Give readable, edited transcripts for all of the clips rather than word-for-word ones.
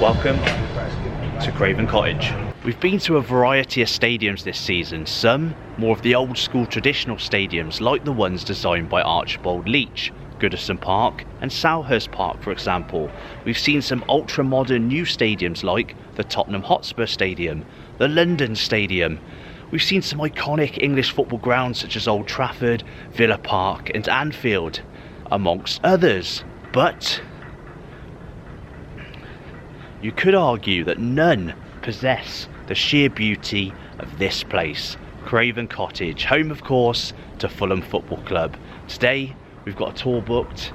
welcome to Craven Cottage. We've been to a variety of stadiums this season, some more of the old school traditional stadiums like the ones designed by Archibald Leach, Goodison Park and Selhurst Park for example. We've seen some ultra modern new stadiums like the Tottenham Hotspur Stadium, the London Stadium. We've seen some iconic English football grounds such as Old Trafford, Villa Park and Anfield, amongst others. But you could argue that none possess the sheer beauty of this place, Craven Cottage, home of course to Fulham Football Club. Today we've got a tour booked,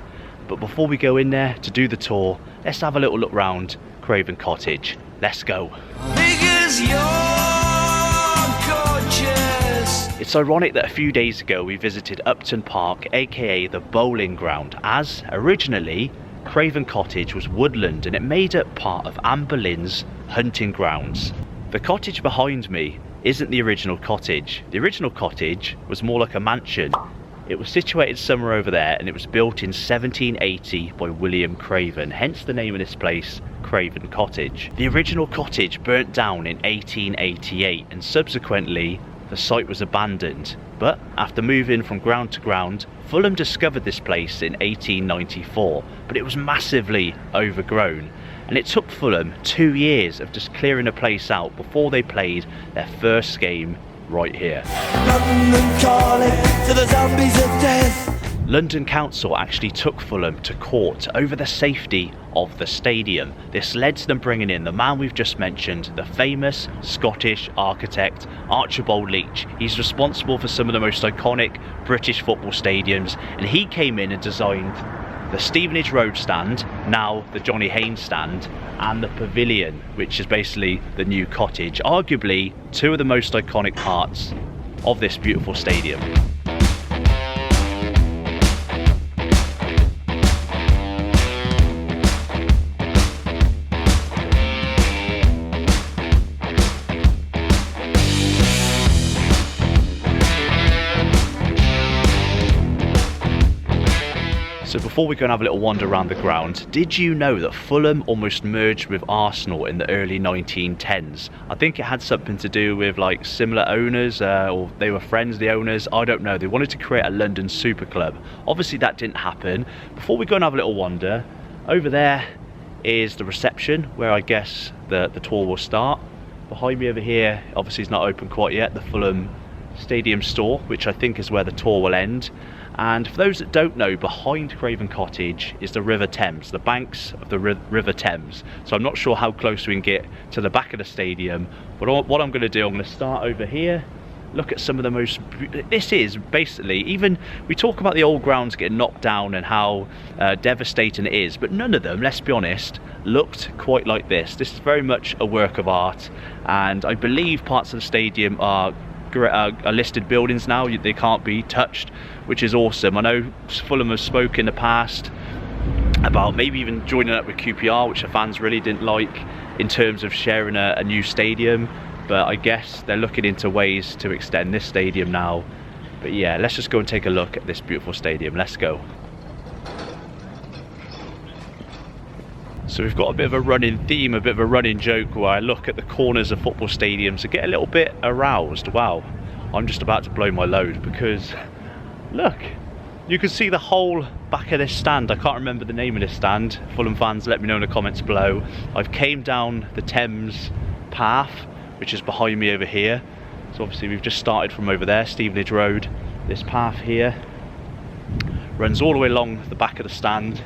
but before we go in there to do the tour, let's have a little look round Craven Cottage. Let's go. It's ironic that a few days ago we visited Upton Park, aka the bowling ground, as originally Craven Cottage was woodland and it made up part of Anne Boleyn's hunting grounds. The cottage behind me isn't the original cottage. The original cottage was more like a mansion. It was situated somewhere over there and it was built in 1780 by William Craven, hence the name of this place, Craven Cottage. The original cottage burnt down in 1888 and subsequently the site was abandoned, but after moving from ground to ground, Fulham discovered this place in 1894, but it was massively overgrown and it took Fulham 2 years of just clearing the place out before they played their first game right here. London calling to the zombies of death. London Council actually took Fulham to court over the safety of the stadium. This led to them bringing in the man we've just mentioned, the famous Scottish architect Archibald Leach. He's responsible for some of the most iconic British football stadiums, and he came in and designed the Stevenage Road stand, now the Johnny Haynes stand, and the Pavilion, which is basically the new cottage, arguably two of the most iconic parts of this beautiful stadium. So before we go and have a little wander around the ground, did you know that Fulham almost merged with Arsenal in the early 1910s? I think it had something to do with like similar owners, or they were friends, the owners, I don't know. They wanted to create a London super club. Obviously that didn't happen. Before we go and have a little wander, over there is the reception where I guess the tour will start. Behind me over here, obviously it's not open quite yet, the Fulham Stadium store, which I think is where the tour will end. And for those that don't know, behind Craven Cottage is the River Thames, the banks of the River Thames. So I'm not sure how close we can get to the back of the stadium, but what I'm going to do, I'm going to start over here, look at some of the most, this is basically, even we talk about the old grounds getting knocked down and how devastating it is, but none of them, let's be honest, looked quite like this. This is very much a work of art, and I believe parts of the stadium are listed buildings now, they can't be touched, which is awesome. I know Fulham have spoken in the past about maybe even joining up with QPR, which the fans really didn't like in terms of sharing a new stadium, but I guess they're looking into ways to extend this stadium now. But yeah, let's just go and take a look at this beautiful stadium. Let's go. So we've got a bit of a running theme, a bit of a running joke where I look at the corners of football stadiums and get a little bit aroused. Wow, I'm just about to blow my load because look, you can see the whole back of this stand. I can't remember the name of this stand. Fulham fans, let me know in the comments below. I've came down the Thames path, which is behind me over here. So obviously we've just started from over there, Stevenage Road. This path here runs all the way along the back of the stand,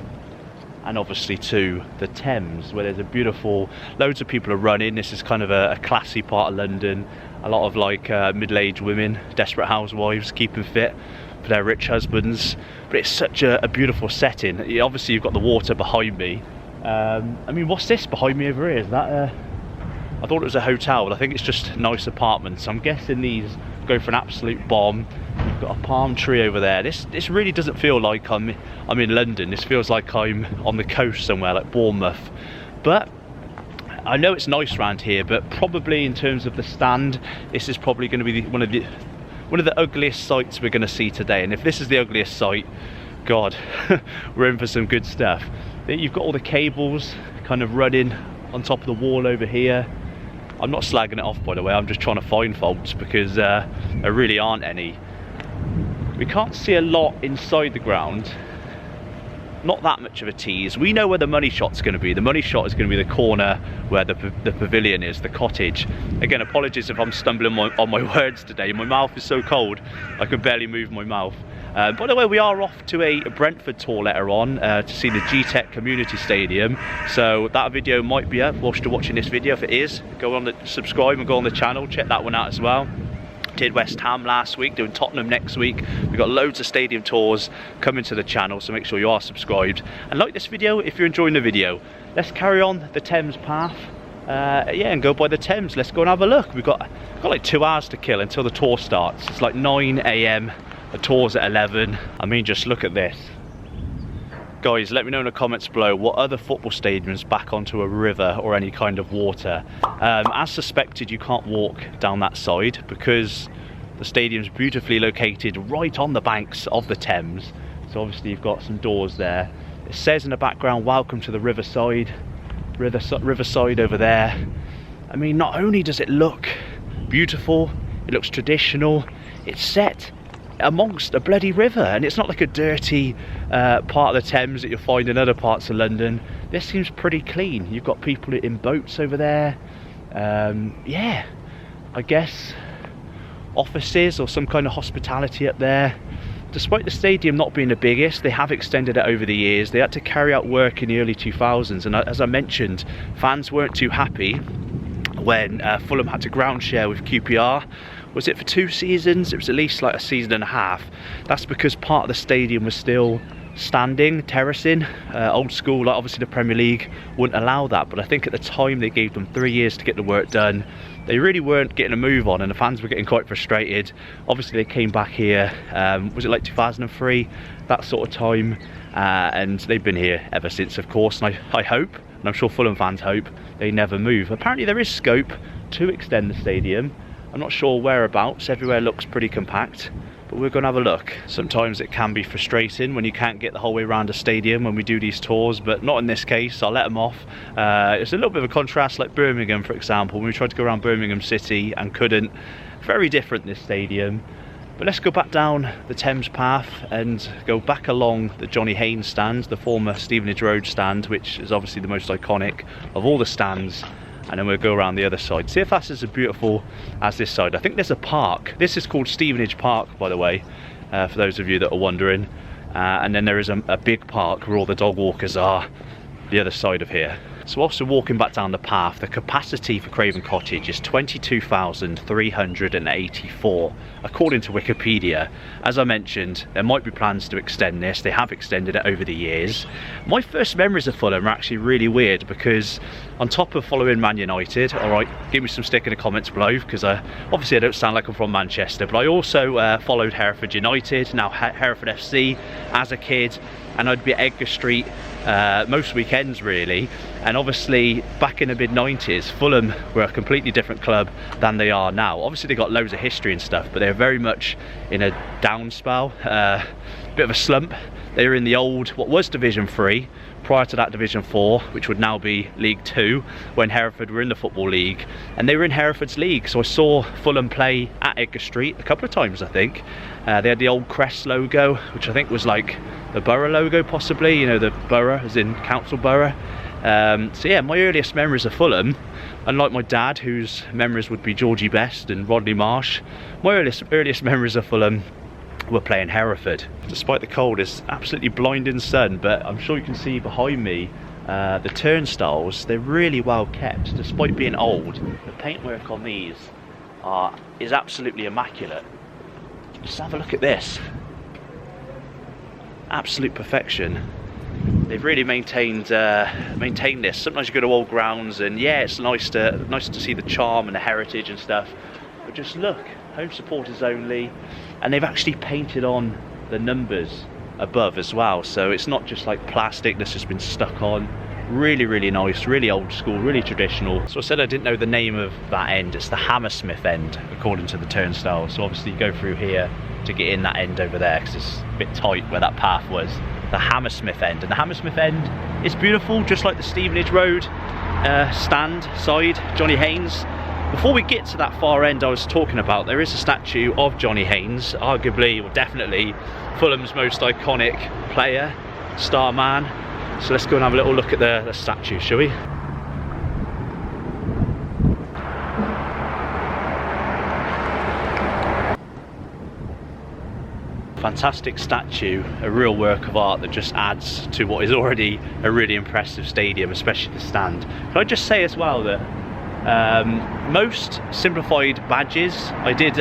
and obviously to the Thames, where there's a beautiful, loads of people are running. This is kind of a classy part of London. A lot of like middle-aged women, desperate housewives, keeping fit for their rich husbands. But it's such a beautiful setting. Obviously you've got the water behind me. I mean, what's this behind me over here? Is that I thought it was a hotel, but I think it's just nice apartments. I'm guessing these go for an absolute bomb. You've got a palm tree over there. This really doesn't feel like I'm in London. This feels like I'm on the coast somewhere, like Bournemouth. But I know it's nice around here, but probably in terms of the stand, this is probably going to be one of the ugliest sights we're going to see today. And if this is the ugliest sight, God, we're in for some good stuff. You've got all the cables kind of running on top of the wall over here. I'm not slagging it off, by the way, I'm just trying to find faults because there really aren't any. We can't see a lot inside the ground. Not that much of a tease. We know where the money shot's going to be. The money shot is going to be the corner where the pavilion is, the cottage. Again, apologies if I'm stumbling on my words today. My mouth is so cold, I can barely move my mouth. By the way, we are off to a Brentford tour later on to see the G-Tech Community Stadium. So that video might be up whilst you're watching this video. If it is, go on, subscribe and go on the channel. Check that one out as well. Did West Ham last week, doing Tottenham next week. We've got loads of stadium tours coming to the channel, so make sure you are subscribed and like this video if you're enjoying the video. Let's carry on the Thames path, yeah, and go by the Thames. Let's go and have a look. We've got like 2 hours to kill until the tour starts. It's like 9 AM, the tour's at 11. I mean, just look at this. Guys, let me know in the comments below what other football stadiums back onto a river or any kind of water. As suspected, you can't walk down that side because the stadium's beautifully located right on the banks of the Thames. So obviously you've got some doors there. It says in the background, welcome to the Riverside. Riverside over there. I mean, not only does it look beautiful, it looks traditional, it's set amongst a bloody river, and it's not like a dirty part of the Thames that you'll find in other parts of London. This seems pretty clean. You've got people in boats over there. Yeah, I guess offices or some kind of hospitality up there. Despite the stadium not being the biggest, they have extended it over the years. They had to carry out work in the early 2000s, and as I mentioned, fans weren't too happy when Fulham had to ground share with QPR. Was it for 2 seasons? It was at least like a season and a half. That's because part of the stadium was still standing, terracing, old school. Like obviously the Premier League wouldn't allow that, but I think at the time they gave them 3 years to get the work done. They really weren't getting a move on, and the fans were getting quite frustrated. Obviously they came back here, was it like 2003, that sort of time, and they've been here ever since, of course, and I hope, and I'm sure Fulham fans hope, they never move. Apparently there is scope to extend the stadium. I'm not sure whereabouts. Everywhere looks pretty compact, but we're going to have a look. Sometimes it can be frustrating when you can't get the whole way around a stadium when we do these tours, but not in this case. I'll let them off. It's a little bit of a contrast, like Birmingham, for example, when we tried to go around Birmingham City and couldn't. Very different, this stadium. But let's go back down the Thames path and go back along the Johnny Haynes stand, the former Stevenage Road stand, which is obviously the most iconic of all the stands. And then we'll go around the other side. See if that's as beautiful as this side. I think there's a park. This is called Stevenage Park, by the way, for those of you that are wondering. And then there is a big park where all the dog walkers are, the other side of here. So whilst we're walking back down the path, the capacity for Craven Cottage is 22,384, according to Wikipedia. As I mentioned, there might be plans to extend this. They have extended it over the years. My first memories of Fulham are actually really weird because on top of following Man United, alright, give me some stick in the comments below, because obviously I don't sound like I'm from Manchester, but I also followed Hereford United, now Hereford FC, as a kid, and I'd be at Edgar Street most weekends really. And obviously back in the mid-90s, Fulham were a completely different club than they are now. Obviously they got loads of history and stuff, but they're very much in a down spell, bit of a slump. They were in the old, what was Division 3, prior to that Division 4, which would now be League 2, when Hereford were in the Football League, and they were in Hereford's league. So I saw Fulham play at Edgar Street a couple of times, I think. They had the old crest logo, which I think was like the borough logo possibly, you know, the borough as in council borough. So yeah, my earliest memories of Fulham, unlike my dad whose memories would be Georgie Best and Rodney Marsh, my earliest memories of Fulham were playing Hereford. Despite the cold, it's absolutely blinding sun, but I'm sure you can see behind me the turnstiles. They're really well kept despite being old. The paintwork on these is absolutely immaculate. Just have a look at this. Absolute perfection. They've really maintained this. Sometimes you go to old grounds and yeah, it's nice to see the charm and the heritage and stuff, but just look, home supporters only, and they've actually painted on the numbers above as well, so it's not just like plastic that's just been stuck on. Really, really nice, really old school, really traditional. So I said I didn't know the name of that end. It's the Hammersmith end, according to the turnstile. So obviously you go through here to get in that end over there, because it's a bit tight where that path was. The Hammersmith end, and the Hammersmith end is beautiful, just like the Stevenage Road. stand side, Johnny Haynes. Before we get to that far end I was talking about, there is a statue of Johnny Haynes, arguably or definitely Fulham's most iconic player, star man. So let's go and have a little look at the statue, shall we? Fantastic statue, a real work of art that just adds to what is already a really impressive stadium, especially the stand. Can I just say as well that most simplified badges, I did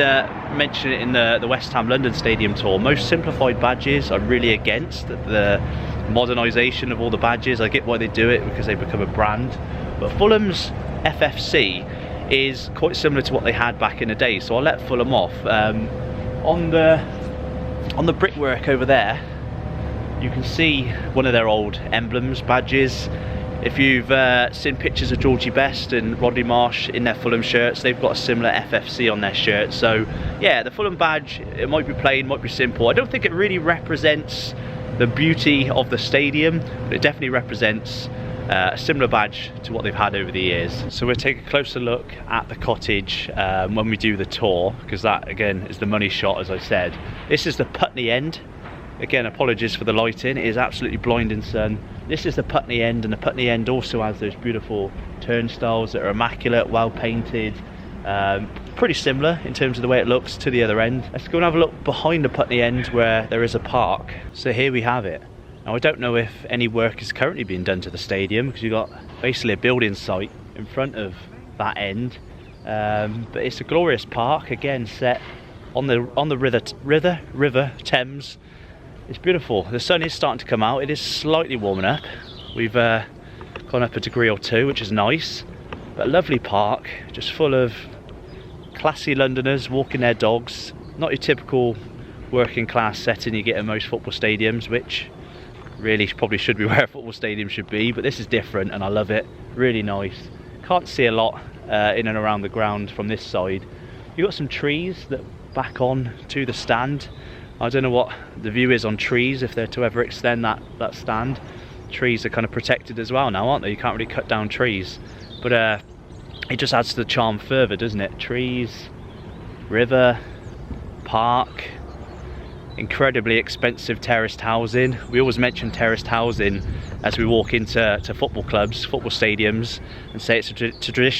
mention it in the West Ham London Stadium tour, most simplified badges I'm really against the modernisation of all the badges. I get why they do it because they become a brand, but Fulham's FFC is quite similar to what they had back in the day, so I'll let Fulham off. On the brickwork over there you can see one of their old emblems, badges. If you've seen pictures of Georgie Best and Rodney Marsh in their Fulham shirts, they've got a similar FFC on their shirt. So yeah, the Fulham badge, it might be plain, might be simple. I don't think it really represents the beauty of the stadium, but it definitely represents a similar badge to what they've had over the years. So we'll take a closer look at the cottage when we do the tour, because that again is the money shot, as I said. This is the Putney end. Again, apologies for the lighting, it is absolutely blinding sun. This is the Putney end, and the Putney end also has those beautiful turnstiles that are immaculate, well painted. Pretty similar in terms of the way it looks to the other end. Let's go and have a look behind the Putney end where there is a park. So here we have it. Now I don't know if any work is currently being done to the stadium, because you've got basically a building site in front of that end. But it's a glorious park, again set on the river Thames. It's beautiful. The sun is starting to come out. It is slightly warming up. We've gone up a degree or two, which is nice. But a lovely park, just full of classy Londoners walking their dogs. Not your typical working class setting you get in most football stadiums, which really probably should be where a football stadium should be. But this is different and I love it. Really nice. Can't see a lot in and around the ground from this side. You've got some trees that back on to the stand. I don't know what the view is on trees if they're to ever extend that stand. Trees are kind of protected as well now, aren't they? You can't really cut down trees, but it just adds to the charm further, doesn't it? Trees, river, park, incredibly expensive terraced housing. We always mention terraced housing as we walk into football clubs, football stadiums, and say it's a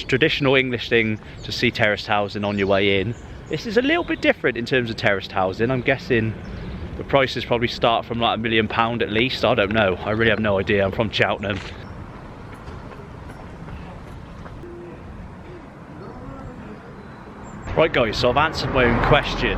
traditional English thing to see terraced housing on your way in. This is a little bit different in terms of terraced housing. I'm guessing the prices probably start from like £1 million at least. I don't know. I really have no idea. I'm from Cheltenham. Right guys, so I've answered my own question.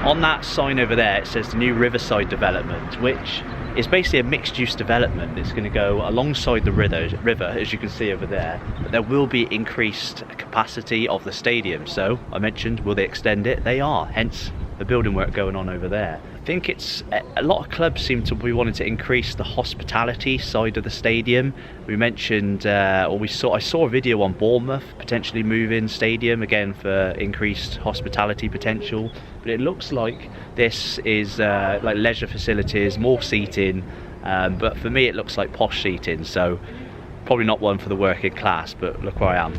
On that sign over there it says the new Riverside development, which is basically a mixed-use development. It's going to go alongside the river, as you can see over there, but there will be increased capacity of the stadium. So I mentioned, will they extend it? They are, hence the building work going on over there. I think it's a lot of clubs seem to be wanting to increase the hospitality side of the stadium. We mentioned, I saw a video on Bournemouth potentially moving stadium again for increased hospitality potential. But it looks like this is like leisure facilities, more seating. But for me, it looks like posh seating. So probably not one for the working class. But look where I am.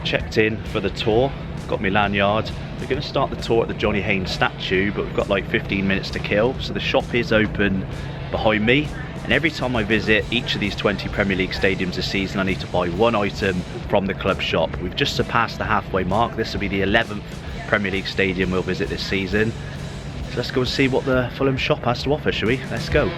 Checked in for the tour, got my lanyard. We're going to start the tour at the Johnny Haynes statue, but we've got like 15 minutes to kill. So the shop is open behind me, and every time I visit each of these 20 Premier League stadiums this season I need to buy one item from the club shop. We've just surpassed the halfway mark. This will be the 11th Premier League stadium we'll visit this season. So let's go and see what the Fulham shop has to offer, shall we? Let's go.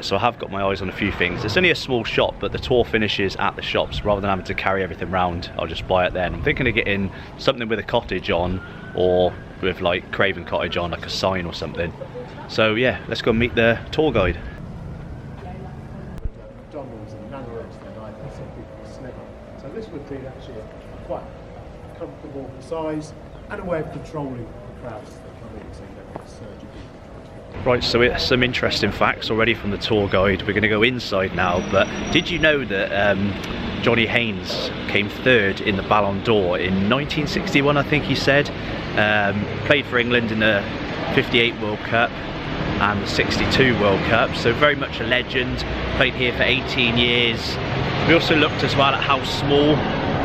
so I have got my eyes on a few things. It's only a small shop, but the tour finishes at the shops. Rather than having to carry everything round, I'll just buy it there. And I'm thinking of getting something with a cottage on, or with like Craven Cottage on, like a sign or something. So yeah, let's go and meet the tour guide. McDonald's and none of those things either, so people slim. So this would be actually a quite comfortable size and a way of controlling the crowds that come in, so you don't get a surge of people. Right, so it's some interesting facts already from the tour guide. We're going to go inside now, but did you know that Johnny Haynes came third in the Ballon d'Or in 1961, I think he said. Played for England in the 58 World Cup and the 62 World Cup, so very much a legend. Played here for 18 years. We also looked as well at how small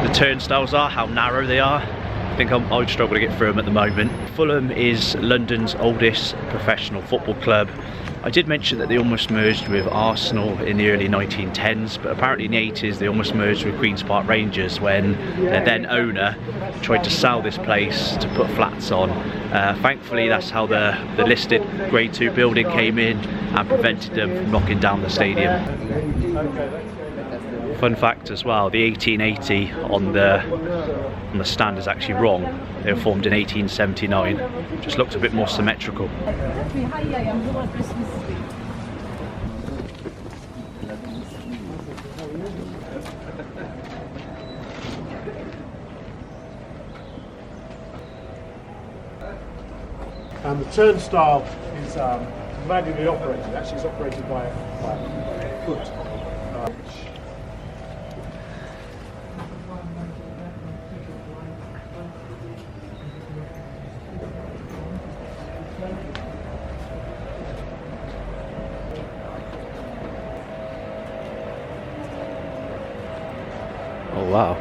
the turnstiles are, how narrow they are. I think I'd struggle to get through them at the moment. Fulham is London's oldest professional football club. I did mention that they almost merged with Arsenal in the early 1910s, but apparently in the 80s they almost merged with Queen's Park Rangers when their then owner tried to sell this place to put flats on. Thankfully that's how the listed Grade 2 building came in and prevented them from knocking down the stadium. Fun fact as well, the 1880 on the stand is actually wrong. They were formed in 1879. Just looked a bit more symmetrical. And the turnstile is manually operated. Actually, it's operated by a foot. Oh wow.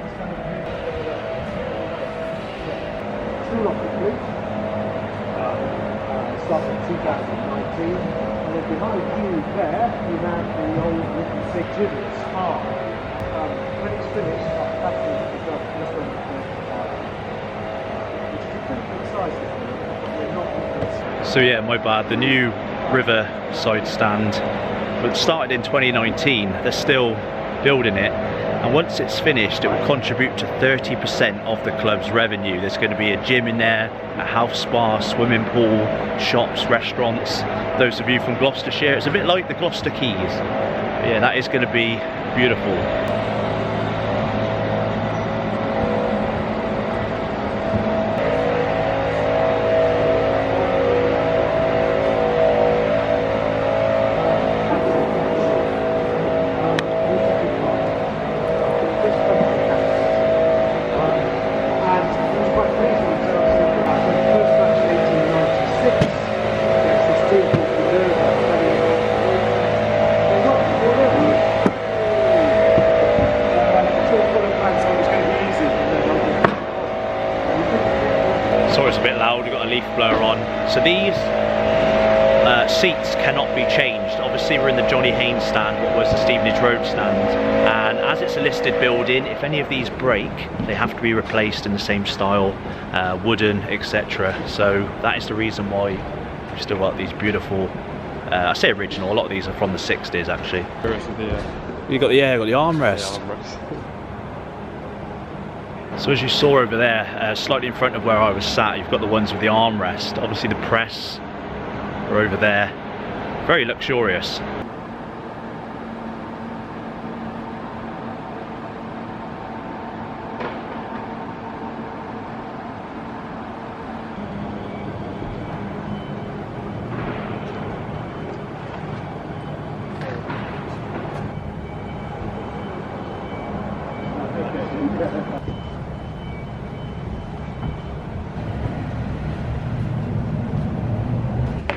Still not complete. Started in 2019. And then behind you there, you have the old wooden exhibits hard. When it's finished, I'll have to develop this one which is a pretty good size, but we're not. So yeah, my bad. The new Riverside stand, but started in 2019. They're still building it. And once it's finished, it will contribute to 30% of the club's revenue. There's going to be a gym in there, a house spa, swimming pool, shops, restaurants. Those of you from Gloucestershire, it's a bit like the Gloucester Quays. But yeah, that is going to be beautiful. Sorry, it's a bit loud, we've got a leaf blower on. So these seats cannot be changed. Obviously we're in the Johnny Haynes stand, what was the Stevenage Road stand, and as it's a listed building, if any of these break, they have to be replaced in the same style, wooden, etc. So that is the reason why we've still got these beautiful, I say original, a lot of these are from the 60s actually. You got the armrest. So as you saw over there, slightly in front of where I was sat, you've got the ones with the armrest. Obviously the press are over there. Very luxurious.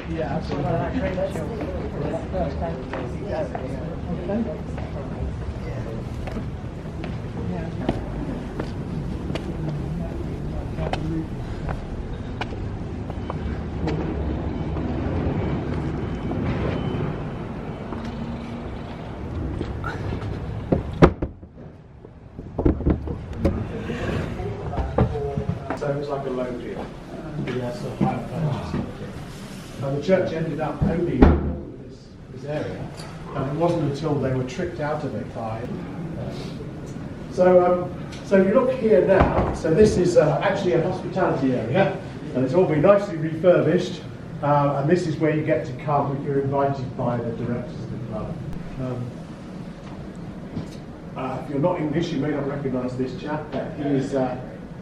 Yeah, absolutely. So it was like a loggia. Yes, a higher purchase. And the church ended up owning this area and it wasn't until they were tricked out of it by. So if you look here now, so this is actually a hospitality area, and it's all been nicely refurbished, and this is where you get to come if you're invited by the directors of the club. If you're not English, you may not recognise this chap, but he is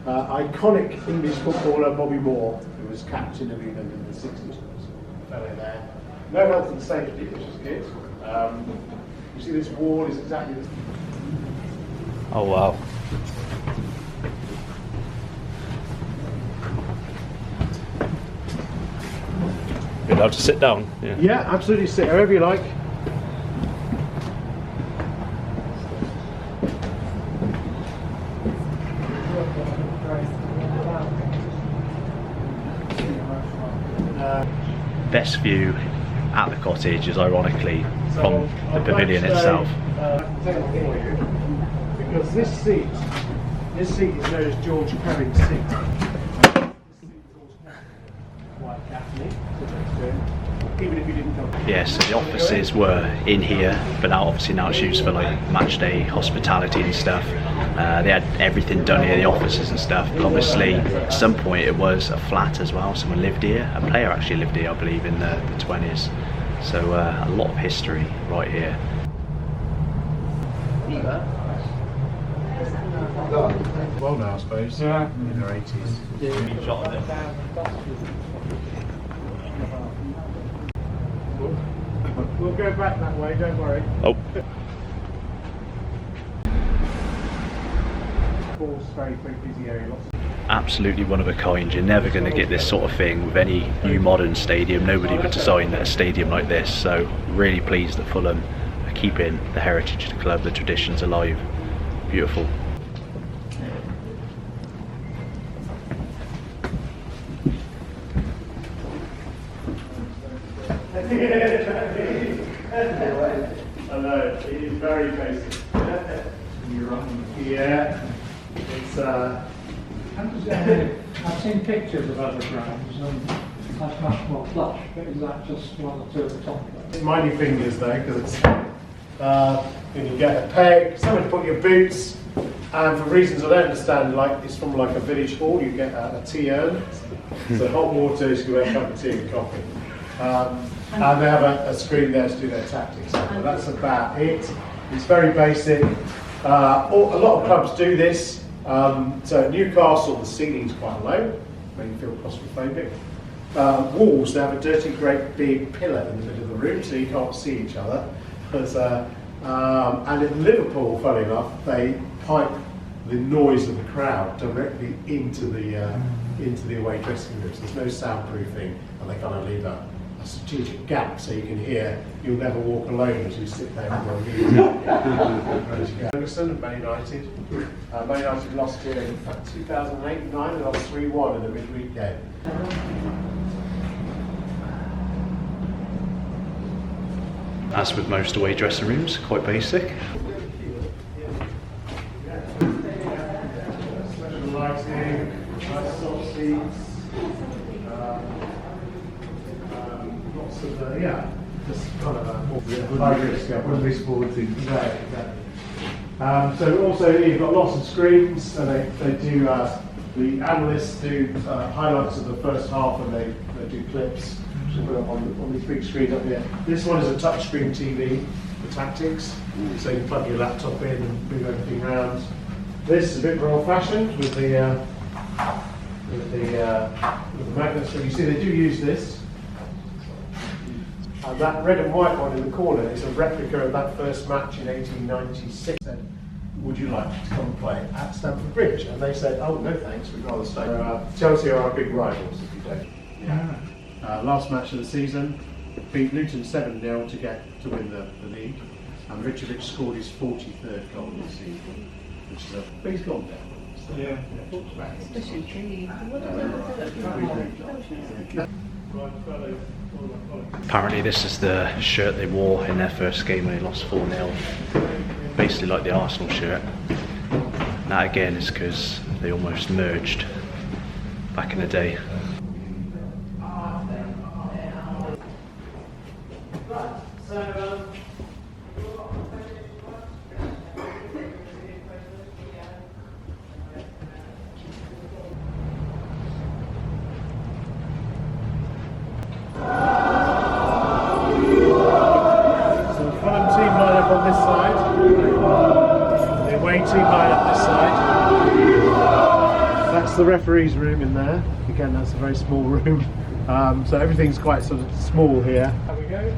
iconic English footballer Bobby Moore, who was captain of England in the 60s. Fellow there. No health and safety, which is good. You see this wall is exactly this. Oh wow. You're allowed to sit down? Yeah, absolutely, sit wherever you like. Best view at the cottage is ironically from the pavilion itself. Because this seat is known as George Craven's seat. Even if you didn't come. Yes, so the offices were in here, but now it's used for like match day hospitality and stuff. They had everything done here, the offices and stuff, but obviously at some point it was a flat as well. Someone lived here, a player actually lived here I believe in the 20s, so a lot of history right here. Well now I suppose, in their 80s. We'll go back that way, don't worry. Oh. Very busy area. Absolutely one of a kind. You're never going to get this sort of thing with any new modern stadium. Nobody would design a stadium like this, so really pleased that Fulham are keeping the heritage of the club, the traditions alive. Beautiful. I know, it is very basic. You're on. Yeah. It's I've seen pictures of other grounds and that's much more plush, but is that just one or two at the top? Mighty fingers though, because it's when you get a peg, somewhere to put your boots, and for reasons I don't understand, like it's from like a village hall, you get a tea urn, so hot water is your cup of tea and coffee. And they have a screen there to do their tactics. But that's about it. It's very basic. A lot of clubs do this. So at Newcastle, the ceiling's quite low, making you feel claustrophobic. Walls, they have a dirty, great big pillar in the middle of the room, so you can't see each other. And in Liverpool, funny enough, they pipe the noise of the crowd directly into the away dressing rooms. There's no soundproofing, and they kind of leave a strategic gap so you can hear "You'll Never Walk Alone" as you sit there with your music. Ferguson, Man United. Man United lost here in 2008-9 and lost 3-1 in the midweek game. As with most away dressing rooms, quite basic. Special lighting, nice soft seats. Lots of just kind of high risk. Wouldn't be sporting. Exactly. So also you've got lots of screens, so they do. The analysts do highlights of the first half, and they do clips. So put up on these big screens up here. This one is a touchscreen TV for tactics, so you can plug your laptop in and move everything around. This is a bit more old-fashioned with the magnets. So you see, they do use this. And that red and white one in the corner is a replica of that first match in 1896. Said, would you like to come and play at Stamford Bridge? And they said, oh, no thanks, we'd rather stay. Chelsea are our big rivals if you don't. Yeah. Last match of the season, beat Luton 7-0 to win the league. And Riverside scored his 43rd goal this season, which is but he's gone down. So, yeah. Apparently this is the shirt they wore in their first game when they lost 4-0. Basically like the Arsenal shirt. And that again is because they almost merged back in the day. on this side. The away team line up this side. That's the referee's room in there. Again, that's a very small room. So everything's quite sort of small here. There we go.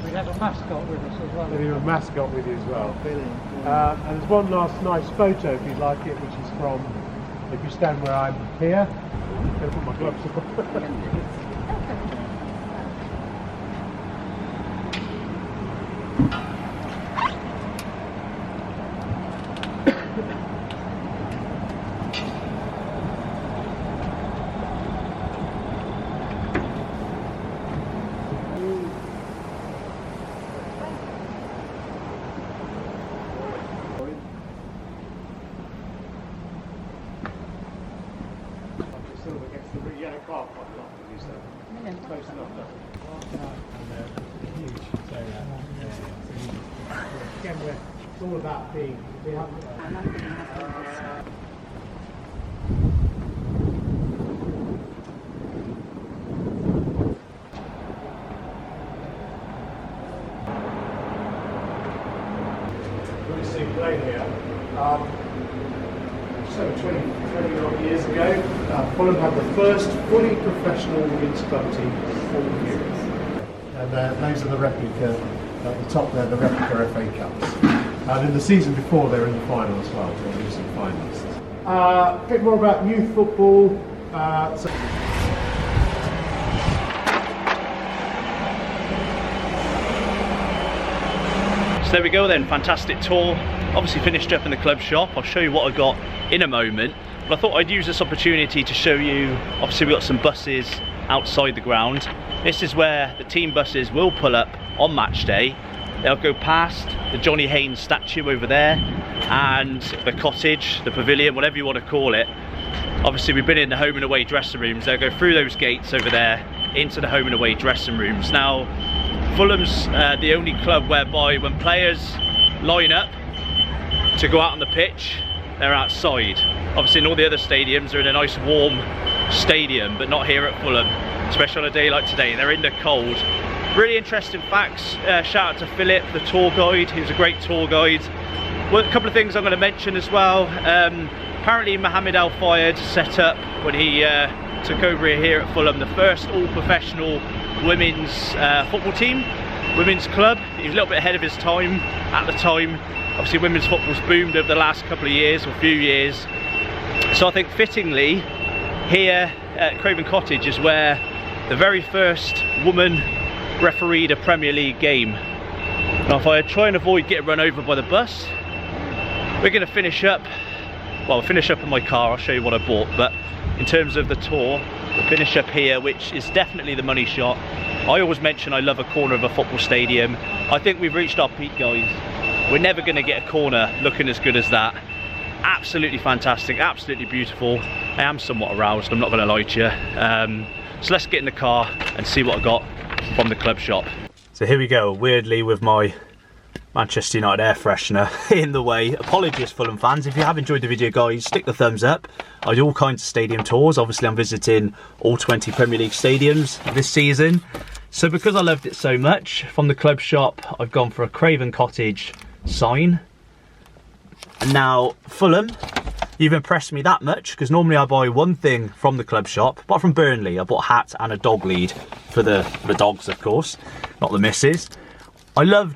We have a mascot with us as well. And you have a mascot with you as well. And there's one last nice photo if you'd like it, which is from, if you stand where I'm here. I'm going to put my gloves on. Close enough, huge. Again, it's all about being. Really see play here. So 20 odd years ago, Fulham had the first fully professional women's club team for 4 years. And those are the replica, at the top there, the replica FA Cups. And in the season before, they were in the final as well, they were recent finalists. A bit more about youth football. So there we go then, fantastic tour. Obviously finished up in the club shop. I'll show you what I got in a moment. But I thought I'd use this opportunity to show you, obviously we've got some buses outside the ground. This is where the team buses will pull up on match day. They'll go past the Johnny Haynes statue over there and the cottage, the pavilion, whatever you want to call it. Obviously we've been in the home and away dressing rooms. They'll go through those gates over there into the home and away dressing rooms. Now, Fulham's the only club whereby when players line up to go out on the pitch, they're outside. Obviously in all the other stadiums they're in a nice warm stadium, but not here at Fulham, especially on a day like today. They're in the cold. Really interesting facts. Shout out to Philip, the tour guide. He was a great tour guide. Well, a couple of things I'm going to mention as well. Apparently Mohammed Al Fayed set up, when he took over here at Fulham, the first all-professional women's football team, women's club. He was a little bit ahead of his time at the time. Obviously women's football's boomed over the last couple of years, or few years. So I think fittingly, here at Craven Cottage is where the very first woman refereed a Premier League game. Now if I try and avoid getting run over by the bus, we're going to finish up, well, I'll finish up in my car, I'll show you what I bought, but in terms of the tour, we'll finish up here, which is definitely the money shot. I always mention I love a corner of a football stadium. I think we've reached our peak, guys. We're never going to get a corner looking as good as that. Absolutely fantastic, absolutely beautiful. I am somewhat aroused, I'm not going to lie to you. So let's get in the car and see what I got from the club shop. So here we go, weirdly with my Manchester United air freshener in the way. Apologies Fulham fans, if you have enjoyed the video guys, stick the thumbs up. I do all kinds of stadium tours. Obviously I'm visiting all 20 Premier League stadiums this season. So because I loved it so much, from the club shop I've gone for a Craven Cottage sign. And now Fulham, you've impressed me that much, because normally I buy one thing from the club shop. Apart from Burnley, I bought a hat and a dog lead for the dogs, of course, not the missus. I love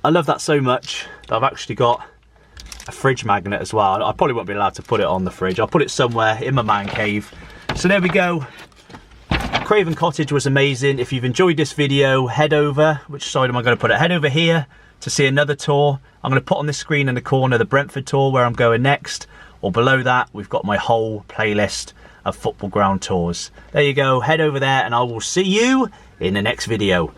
that so much that I've actually got a fridge magnet as well. I probably won't be allowed to put it on the fridge. I'll put it somewhere in my man cave. So there we go. Craven Cottage was amazing. If you've enjoyed this video, head over, which side am I going to put it? Head over here to see another tour. I'm going to put on this screen in the corner the Brentford tour where I'm going next, or below that we've got my whole playlist of football ground tours. There you go, head over there and I will see you in the next video.